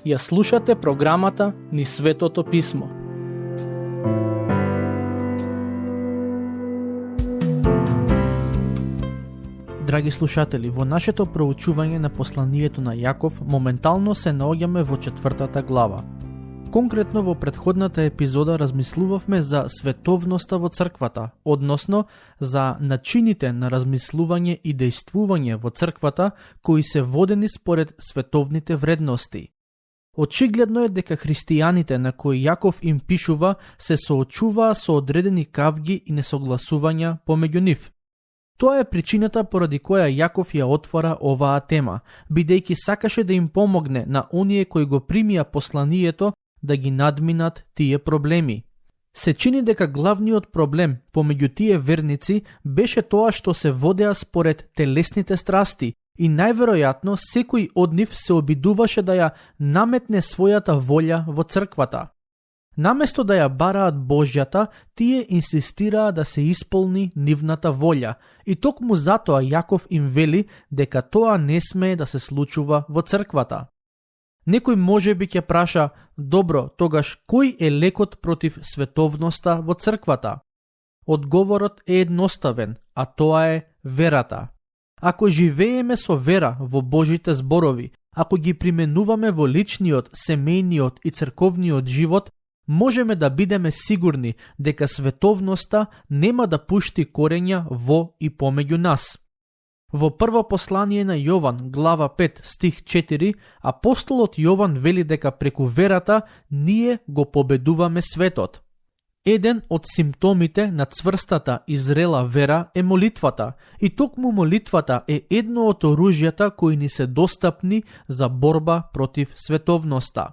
Ја слушате програмата Низ Светото Писмо. Драги слушатели, во нашето проучување на посланието на Јаков, моментално се наоѓаме во 4 глава. Конкретно во претходната епизода размислувавме за световноста во црквата, односно за начините на размислување и дејствување во црквата кои се водени според световните вредности. Очигледно е дека христијаните на кои Јаков им пишува се соочуваа со одредени кавги и несогласувања помеѓу нив. Тоа е причината поради која Јаков ја отвора оваа тема, бидејќи сакаше да им помогне на оние кои го примија посланието да ги надминат тие проблеми. Се чини дека главниот проблем помеѓу тие верници беше тоа што се водеа според телесните страсти и најверојатно секој од нив се обидуваше да ја наметне својата волја во црквата. Наместо да ја бараат Божјата, тие инсистираа да се исполни нивната волја и токму затоа Јаков им вели дека тоа не смее да се случува во црквата. Некој можеби ќе праша, добро, тогаш кој е лекот против световноста во црквата? Одговорот е едноставен, а тоа е верата. Ако живееме со вера во Божите зборови, ако ги применуваме во личниот, семејниот и црковниот живот, можеме да бидеме сигурни дека световноста нема да пушти корења во и помеѓу нас. Во прво послание на Јован, глава 5, стих 4, апостолот Јован вели дека преку верата ние го победуваме светот. Еден од симптомите на цврстата и зрела вера е молитвата, и токму молитвата е едно од оружјата кои ни се достапни за борба против световноста.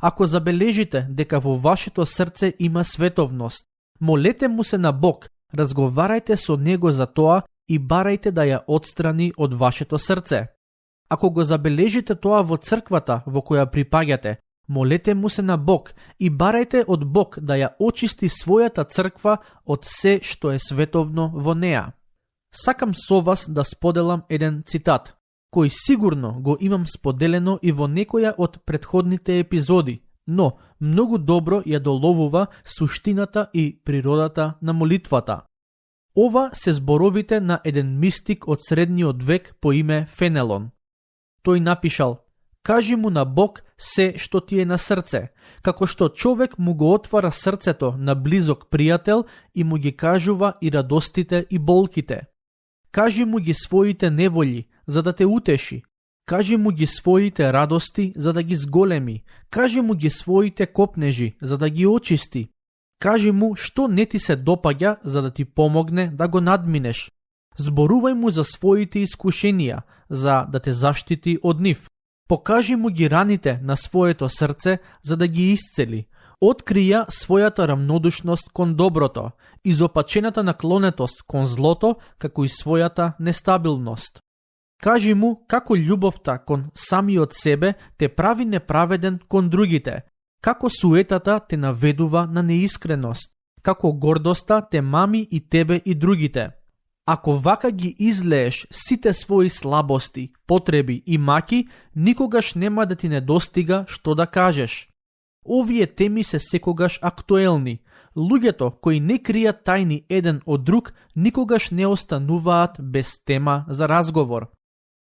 Ако забележите дека во вашето срце има световност, молете му се на Бог, разговарајте со него за тоа и барајте да ја отстрани од вашето срце. Ако го забележите тоа во црквата во која припаѓате, молете му се на Бог и барајте од Бог да ја очисти својата црква од се што е световно во неа. Сакам со вас да споделам еден цитат, кој сигурно го имам споделено и во некоја од претходните епизоди, но многу добро ја доловува суштината и природата на молитвата. Ова се зборовите на еден мистик од средниот век по име Фенелон. Тој напишал: кажи му на Бог се што ти е на срце, како што човек му го отвара срцето на близок пријател и му ги кажува и радостите и болките. Кажи му ги своите неволји, за да те утеши. Кажи му ги своите радости, за да ги зголеми. Кажи му ги своите копнежи, за да ги очисти. Кажи му што не ти се допаѓа, за да ти помогне да го надминеш. Зборувај му за своите искушенија, за да те заштити од нив. Покажи му ги раните на своето срце, за да ги исцели. Открија својата рамнодушност кон доброто, изопачената наклонетост кон злото, како и својата нестабилност. Кажи му како љубовта кон самиот себе те прави неправеден кон другите, како суетата те наведува на неискреност, како гордоста те мами и тебе и другите. Ако вака ги излееш сите своји слабости, потреби и маки, никогаш нема да ти недостига што да кажеш. Овие теми се секогаш актуелни. Луѓето кои не кријат тајни еден од друг, никогаш не остануваат без тема за разговор.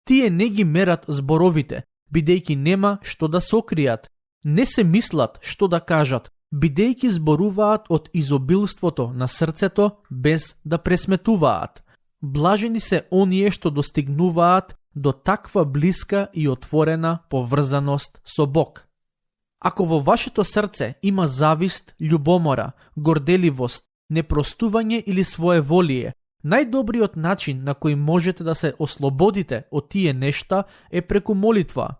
Тие не ги мерат зборовите, бидејќи нема што да сокријат. Не се мислат што да кажат, бидејќи зборуваат од изобилството на срцето без да пресметуваат. Блажени се оние што достигнуваат до таква блиска и отворена поврзаност со Бог. Ако во вашето срце има завист, љубомора, горделивост, непростување или своеволие, најдобриот начин на кој можете да се ослободите од тие нешта е преку молитва.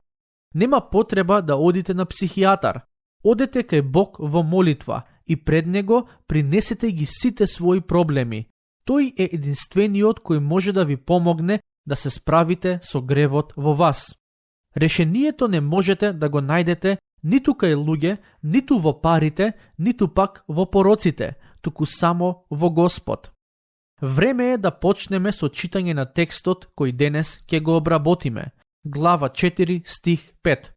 Нема потреба да одите на психијатар. Одете кај Бог во молитва и пред него принесете ги сите своји проблеми. Тој е единствениот кој може да ви помогне да се справите со гревот во вас. Решението не можете да го најдете ниту кај луѓе, ниту во парите, ниту пак во пороците, туку само во Господ. Време е да почнеме со читање на текстот кој денес ќе го обработиме. Глава 4, стих 5.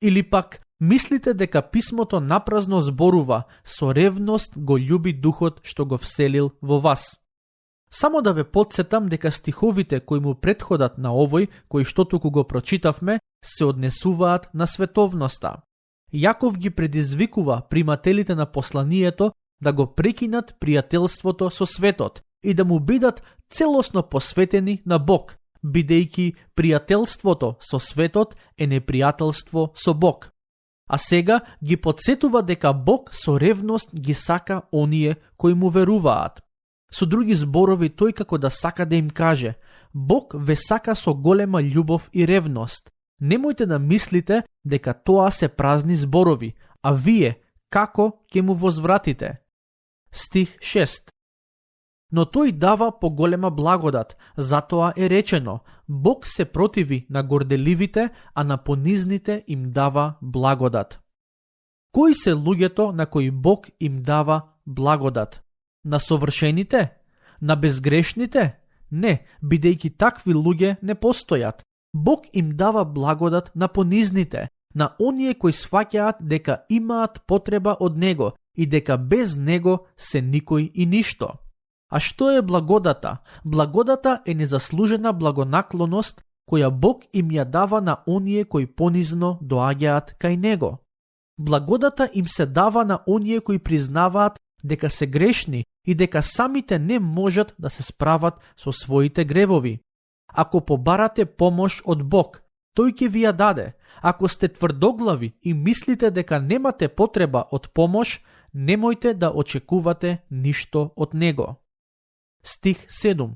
Или пак, мислите дека писмото напразно зборува, со ревност го љуби духот што го вселил во вас. Само да ве потсетам дека стиховите кои му претходат на овој, кои што туку го прочитавме, се однесуваат на световноста. Јаков ги предизвикува примателите на посланието да го прекинат пријателството со светот и да му бидат целосно посветени на Бог, бидејќи пријателството со светот е непријателство со Бог. А сега ги потсетува дека Бог со ревност ги сака оние кои му веруваат. Со други зборови, тој како да сака да им каже: Бог ве сака со голема љубов и ревност. Немојте да мислите дека тоа се празни зборови, а вие како ќе му возвратите? Стих 6. Но тој дава поголема благодат, затоа е речено: Бог се противи на горделивите, а на понизните им дава благодат. Кои се луѓето на кои Бог им дава благодат? На совршените? На безгрешните? Не, бидејќи такви луѓе не постојат. Бог им дава благодат на понизните, на оние кои сваќаат дека имаат потреба од Него и дека без Него се никој и ништо. А што е благодата? Благодата е незаслужена благонаклоност која Бог им ја дава на оние кои понизно доаѓаат кај Него. Благодата им се дава на оние кои признаваат дека се грешни и дека самите не можат да се справат со своите гревови. Ако побарате помош од Бог, тој ќе ви ја даде. Ако сте тврдоглави и мислите дека немате потреба од помош, немојте да очекувате ништо од Него. Стих 7.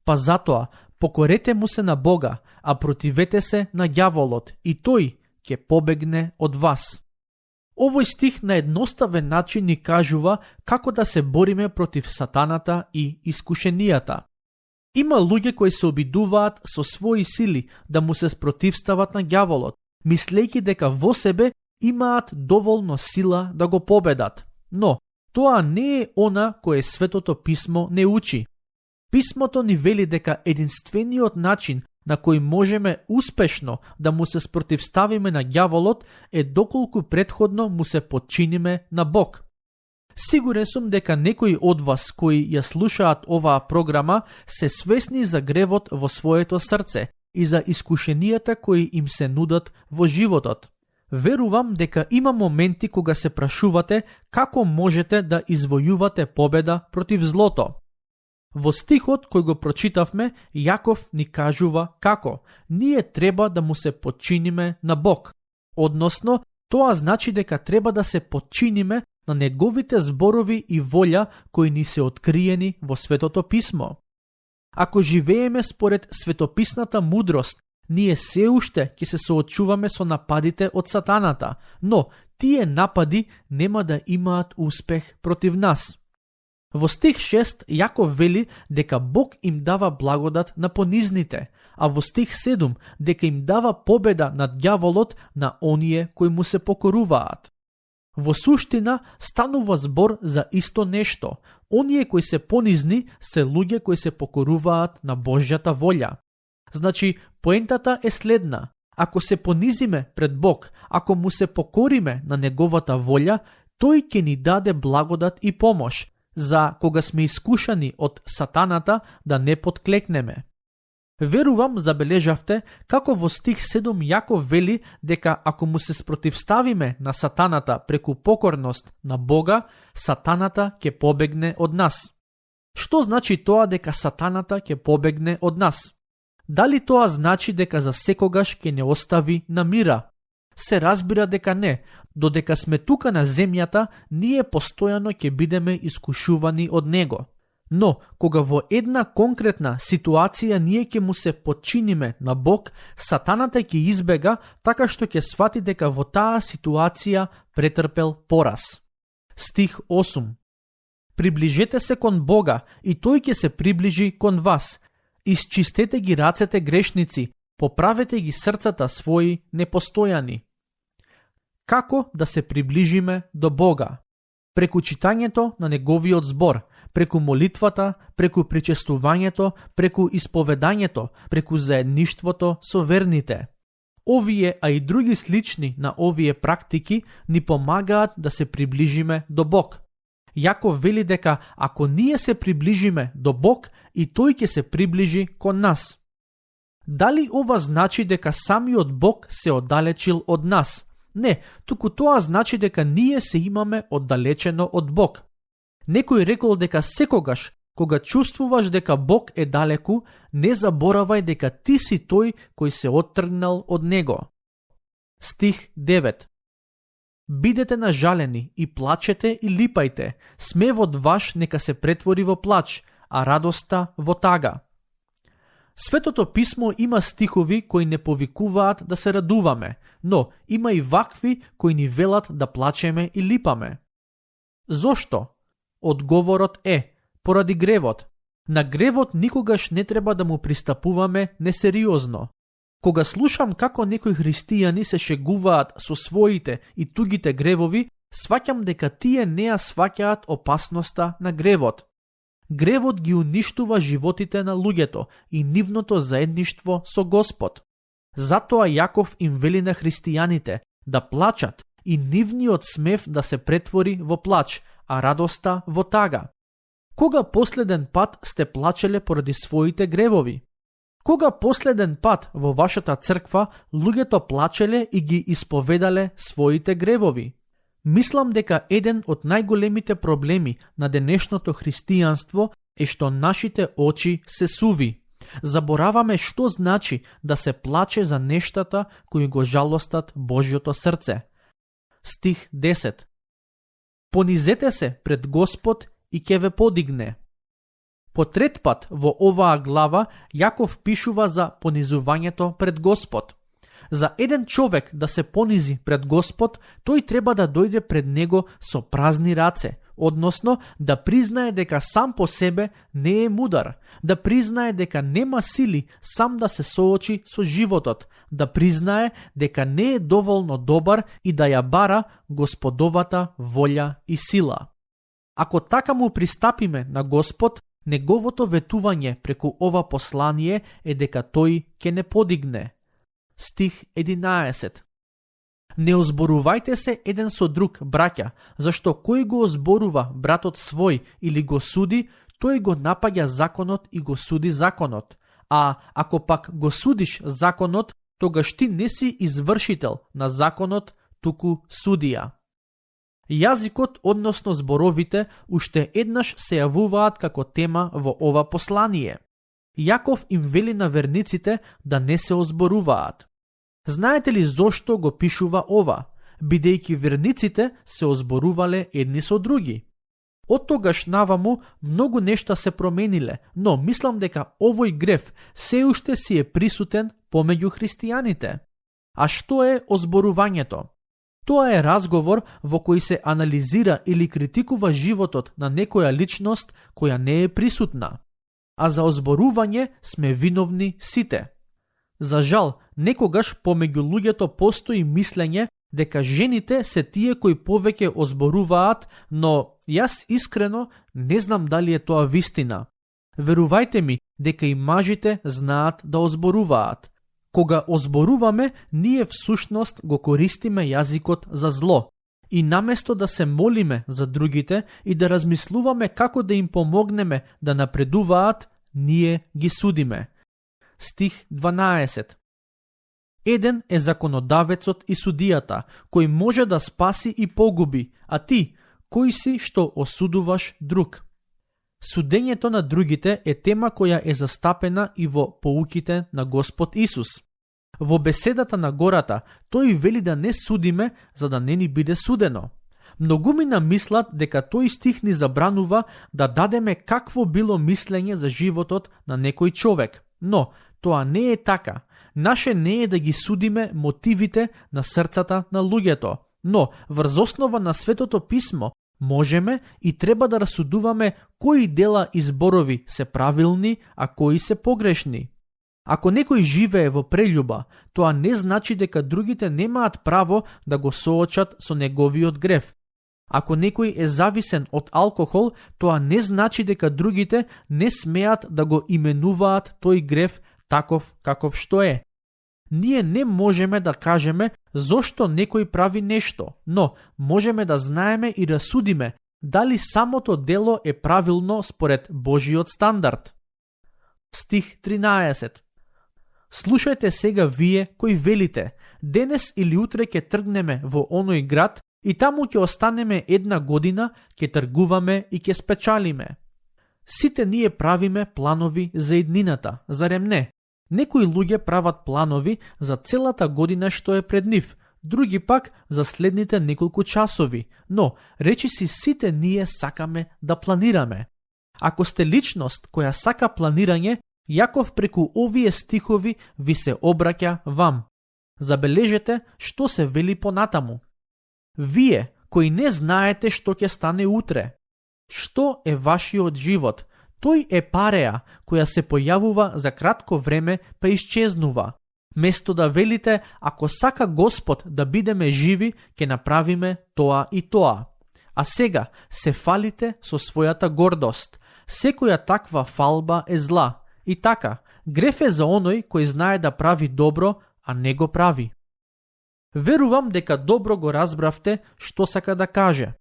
Па затоа, покорете му се на Бога, а противете се на ѓаволот, и тој ќе побегне од вас. Овој стих на едноставен начин ни кажува како да се бориме против сатаната и искушенијата. Има луѓе кои се обидуваат со своји сили да му се спротивстават на ѓаволот, мислејќи дека во себе имаат доволно сила да го победат. Но, тоа не е она кое Светото Писмо не учи. Писмото ни вели дека единствениот начин на кој можеме успешно да му се спротивставиме на ѓаволот е доколку претходно му се подчиниме на Бог. Сигурен сум дека некои од вас кои ја слушаат оваа програма се свесни за гревот во своето срце и за искушенијата кои им се нудат во животот. Верувам дека има моменти кога се прашувате како можете да извојувате победа против злото. Во стихот кој го прочитавме, Јаков ни кажува како ние треба да му се подчиниме на Бог. Односно, тоа значи дека треба да се подчиниме на неговите зборови и волја кои ни се откриени во Светото Писмо. Ако живееме според светописната мудрост, ние се уште ќе се соочуваме со нападите од сатаната, но тие напади нема да имаат успех против нас. Во стих 6 Јаков вели дека Бог им дава благодат на понизните, а во стих 7 дека им дава победа над ѓаволот на оние кои му се покоруваат. Во суштина станува збор за исто нешто. Оние кои се понизни се луѓе кои се покоруваат на Божјата волја. Значи, поентата е следна. Ако се понизиме пред Бог, ако му се покориме на неговата волја, тој ќе ни даде благодат и помош, за кога сме искушани од сатаната да не подклекнеме. Верувам, забележавте, како во стих 7 Јаков вели дека ако му се спротивставиме на сатаната преку покорност на Бога, сатаната ќе побегне од нас. Што значи тоа дека сатаната ќе побегне од нас? Дали тоа значи дека за секогаш ќе не остави на мира? Се разбира дека не. Додека сме тука на земјата, ние постојано ќе бидеме искушувани од него. Но, кога во една конкретна ситуација ние ќе му се подчиниме на Бог, сатаната ќе избега така што ќе свати дека во таа ситуација претрпел пораз. Стих 8. Приближете се кон Бога и тој ќе се приближи кон вас. Исчистете ги рацете грешници, поправете ги срцата своји непостојани. Како да се приближиме до Бога? Преку читањето на неговиот збор, преку молитвата, преку причестувањето, преку исповедањето, преку заедништвото со верните. Овие, а и други слични на овие практики ни помагаат да се приближиме до Бог. Јаков вели дека ако ние се приближиме до Бог, и тој ќе се приближи кон нас. Дали ова значи дека самиот Бог се оддалечил од нас? Не, туку тоа значи дека ние се имаме оддалечено од Бог. Некој рекол дека секогаш, кога чувствуваш дека Бог е далеку, не заборавај дека ти си тој кој се оттргнал од Него. Стих 9. Бидете нажалени и плачете и липајте, смевот ваш нека се претвори во плач, а радоста во тага. Светото писмо има стихови кои не повикуваат да се радуваме, но има и вакви кои ни велат да плачеме и липаме. Зошто? Одговорот е поради гревот. На гревот никогаш не треба да му пристапуваме несериозно. Кога слушам како некои христијани се шегуваат со своите и тугите гревови, сваќам дека тие не ја сваќаат опасноста на гревот. Гревот ги уништува животите на луѓето и нивното заедништво со Господ. Затоа Јаков им вели на христијаните да плачат и нивниот смев да се претвори во плач, а радоста во тага. Кога последен пат сте плачеле поради своите гревови? Кога последен пат во вашата црква луѓето плачеле и ги исповедале своите гревови? Мислам дека еден од најголемите проблеми на денешното христијанство е што нашите очи се суви. Забораваме што значи да се плаче за нештата кои го жалостат Божјото срце. Стих 10. Понизете се пред Господ и ќе ве подигне. По трет пат во оваа глава Јаков пишува за понизувањето пред Господ. За еден човек да се понизи пред Господ, тој треба да дојде пред Него со празни раце, односно да признае дека сам по себе не е мудар, да признае дека нема сили сам да се соочи со животот, да признае дека не е доволно добар и да ја бара Господовата волја и сила. Ако така му пристапиме на Господ, неговото ветување преку ова послание е дека тој ќе не подигне. Стих 11. Не озборувајте се еден со друг, браќа, зашто кој го озборува братот свој или го суди, тој го напаѓа законот и го суди законот. А ако пак го судиш законот, тогаш ти не си извршител на законот, туку судија. Јазикот, односно зборовите, уште еднаш се јавуваат како тема во ова послание. Јаков им вели на верниците да не се озборуваат. Знаете ли зошто го пишува ова? Бидејќи верниците се озборувале едни со други. Од тогаш наваму многу нешта се промениле, но мислам дека овој грев се уште си е присутен помеѓу христијаните. А што е озборувањето? Тоа е разговор во кој се анализира или критикува животот на некоја личност која не е присутна. А за озборување сме виновни сите. За жал, некогаш помеѓу луѓето постои мислење дека жените се тие кои повеќе озборуваат, но јас искрено не знам дали е тоа вистина. Верувајте ми дека и мажите знаат да озборуваат. Кога озборуваме, ние всушност го користиме јазикот за зло. И наместо да се молиме за другите и да размислуваме како да им помогнеме да напредуваат, ние ги судиме. Стих 12. Еден е законодавецот и судијата, кој може да спаси и погуби, а ти, кој си што осудуваш друг? Судењето на другите е тема која е застапена и во поуките на Господ Исус. Во беседата на гората, тој вели да не судиме, за да не ни биде судено. Многумина мислат дека тој стих ни забранува да дадеме какво било мислење за животот на некој човек. Но, тоа не е така. Наше не е да ги судиме мотивите на срцата на луѓето, но врз основа на Светото писмо можеме и треба да расудуваме кои дела и зборови се правилни, а кои се погрешни. Ако некој живее во прељуба, тоа не значи дека другите немаат право да го соочат со неговиот грев. Ако некој е зависен од алкохол, тоа не значи дека другите не смеат да го именуваат тој грев таков каков што е. Ние не можеме да кажеме зошто некој прави нешто, но можеме да знаеме и да судиме дали самото дело е правилно според Божиот стандард. Стих 13. Слушајте сега вие кои велите, денес или утре ќе тргнеме во оној град и таму ќе останеме 1 година, ќе тргуваме и ќе спечалиме. Сите ние правиме планови за иднината, зарем не? Некои луѓе прават планови за целата година што е пред нив, други пак за следните неколку часови, но речиси сите ние сакаме да планираме. Ако сте личност која сака планирање, Јаков преку овие стихови ви се обраќа вам. Забележете што се вели понатаму. Вие кои не знаете што ќе стане утре. Што е вашиот живот? Тој е пареа која се појавува за кратко време па исчезнува. Место да велите, ако сака Господ да бидеме живи, ќе направиме тоа и тоа. А сега се фалите со својата гордост. Секоја таква фалба е зла. И така, греф е за оној кој знае да прави добро, а не го прави. Верувам дека добро го разбравте што сака да каже.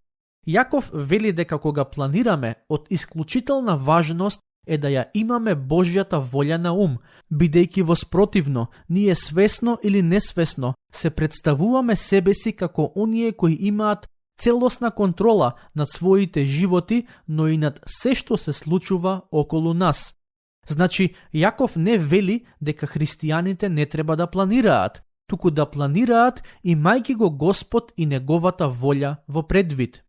Јаков вели дека кога планираме, од исклучителна важност е да ја имаме Божјата волја на ум, бидејќи воспротивно, ние свесно или несвесно се представуваме себе си како оние кои имаат целосна контрола над своите животи, но и над се што се случува околу нас. Значи, Јаков не вели дека христијаните не треба да планираат, туку да планираат имајќи го Господ и неговата волја во предвид.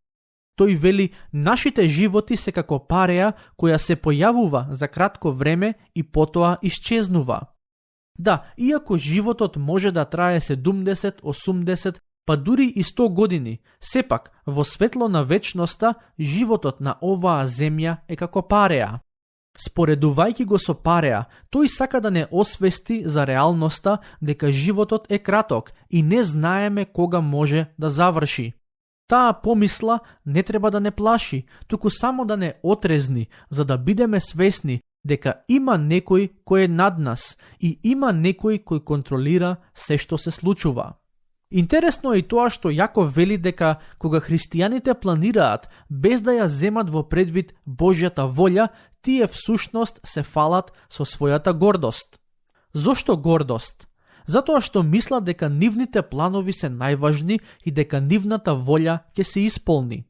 Тој вели, нашите животи се како пареа која се појавува за кратко време и потоа исчезнува. Да, иако животот може да трае 70, 80, па дури и 100 години, сепак, во светло на вечноста, животот на оваа земја е како пареа. Споредувајќи го со пареа, тој сака да не освести за реалноста дека животот е краток и не знаеме кога може да заврши. Таа помисла не треба да не плаши, туку само да не отрезни, за да бидеме свесни дека има некој кој е над нас и има некој кој контролира се што се случува. Интересно е и тоа што Јаков вели дека кога христијаните планираат без да ја земат во предвид Божјата волја, тие всушност се фалат со својата гордост. Зошто гордост? Затоа што мислат дека нивните планови се најважни и дека нивната волја ќе се исполни.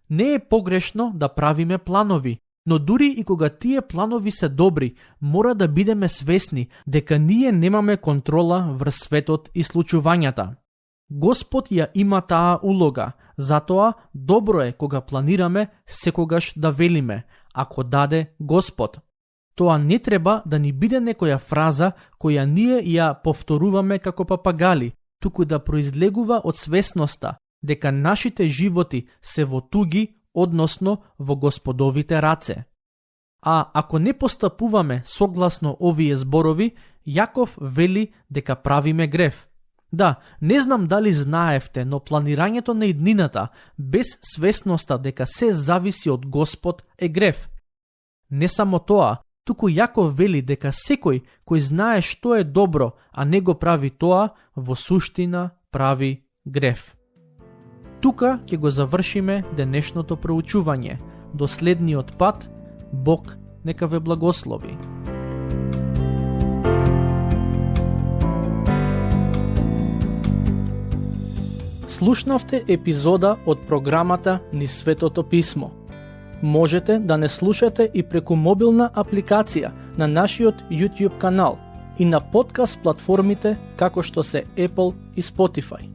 Не е погрешно да правиме планови, но дури и кога тие планови се добри, мора да бидеме свесни дека ние немаме контрола врз светот и случувањата. Господ ја има таа улога, затоа добро е кога планираме секогаш да велиме, ако даде Господ. Тоа не треба да ни биде некоја фраза која ние ја повторуваме како папагали, туку да произлегува од свесноста дека нашите животи се во туги, односно во Господовите раце. А ако не постапуваме согласно овие зборови, Јаков вели дека правиме греф. Да, не знам дали знаевте, но планирањето на иднината без свесноста дека се зависи од Господ е греф. Не само тоа, туку Јаков вели дека секој кој знае што е добро, а не го прави тоа, во суштина прави греф. Тука ќе го завршиме денешното проучување. До следниот пат, Бог нека ве благослови. Слушнавте епизода од програмата Низ Светото Писмо. Можете да не слушате и преку мобилна апликација на нашиот YouTube канал и на подкаст платформите како што се Apple и Spotify.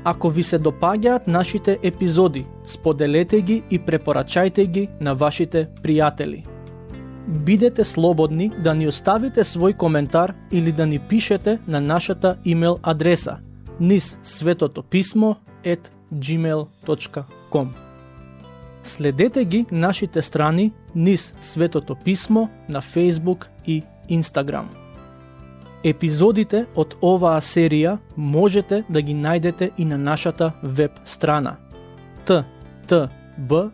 Ако ви се допаѓаат нашите епизоди, споделете ги и препорачајте ги на вашите пријатели. Бидете слободни да ни оставите свој коментар или да ни пишете на нашата имейл адреса nizsvetotopismo@gmail.com. Следете ги нашите страни Низ Светото Писмо на Facebook и Instagram. Епизодите од оваа серија можете да ги најдете и на нашата веб страна ttb.twr.org.